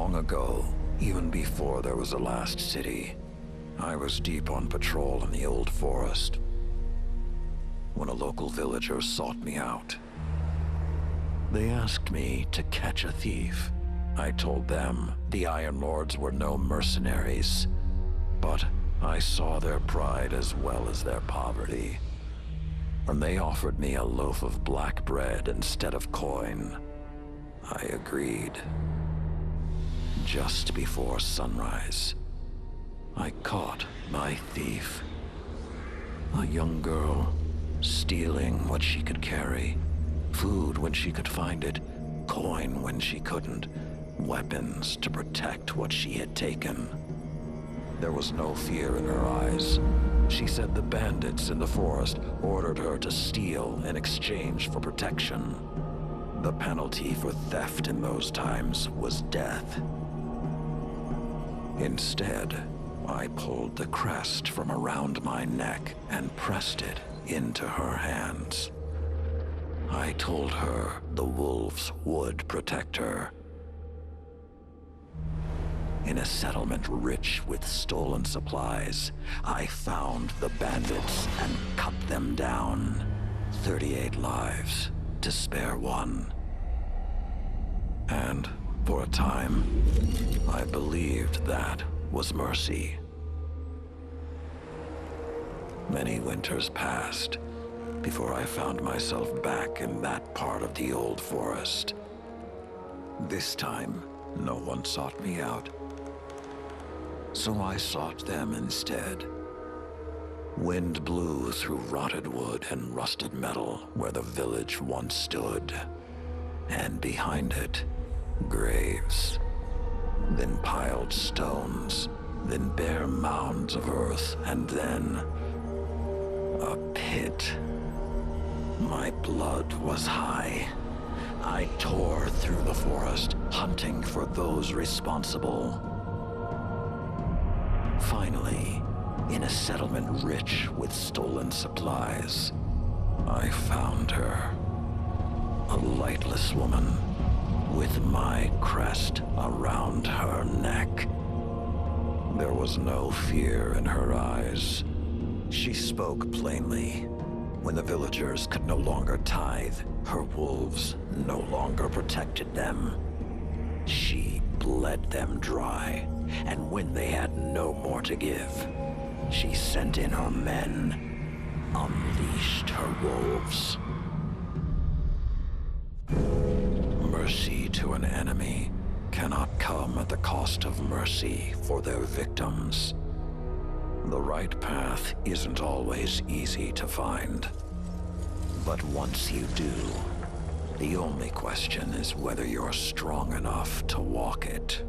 Long ago, even before there was a last city, I was deep on patrol in the old forest when a local villager sought me out. They asked me to catch a thief. I told them the Iron Lords were no mercenaries, but I saw their pride as well as their poverty. When they offered me a loaf of black bread instead of coin, I agreed. Just before sunrise, I caught my thief. A young girl, stealing what she could carry. Food when she could find it, coin when she couldn't, weapons to protect what she had taken. There was no fear in her eyes. She said the bandits in the forest ordered her to steal in exchange for protection. The penalty for theft in those times was death. Instead, I pulled the crest from around my neck and pressed it into her hands. I told her the wolves would protect her. In a settlement rich with stolen supplies, I found the bandits and cut them down. 38 lives to spare one. And for a time, I believed that was mercy. Many winters passed before I found myself back in that part of the old forest. This time, no one sought me out, so I sought them instead. Wind blew through rotted wood and rusted metal where the village once stood, and behind it, graves, then piled stones, then bare mounds of earth, and then a pit. My blood was high. I tore through the forest, hunting for those responsible. Finally, in a settlement rich with stolen supplies, I found her. A lightless woman with my crest around her neck. There was no fear in her eyes. She spoke plainly. When the villagers could no longer tithe, her wolves no longer protected them. She bled them dry, and when they had no more to give, she sent in her men, unleashed her wolves. Mercy to an enemy cannot come at the cost of mercy for their victims. The right path isn't always easy to find. But once you do, the only question is whether you're strong enough to walk it.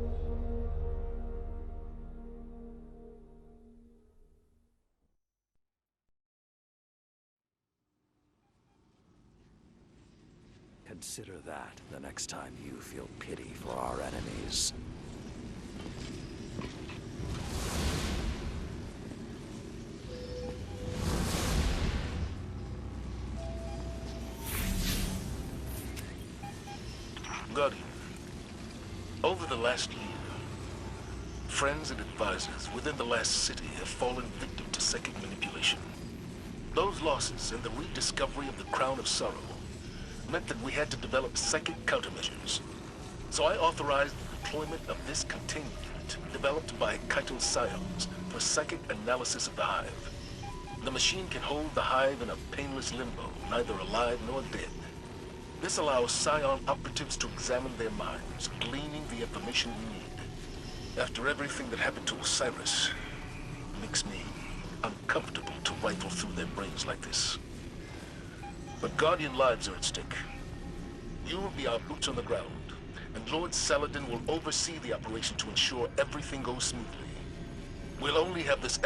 Consider that the next time you feel pity for our enemies. Guardian, over the last year, friends and advisors within the last city have fallen victim to psychic manipulation. Those losses and the rediscovery of the Crown of Sorrow meant that we had to develop psychic countermeasures. So I authorized the deployment of this containment unit developed by Kaito's Scions for psychic analysis of the Hive. The machine can hold the Hive in a painless limbo, neither alive nor dead. This allows Scion operatives to examine their minds, gleaning the information we need. After everything that happened to Osiris, it makes me uncomfortable to rifle through their brains like this. But Guardian lives are at stake. You will be our boots on the ground, and Lord Saladin will oversee the operation to ensure everything goes smoothly. We'll only have this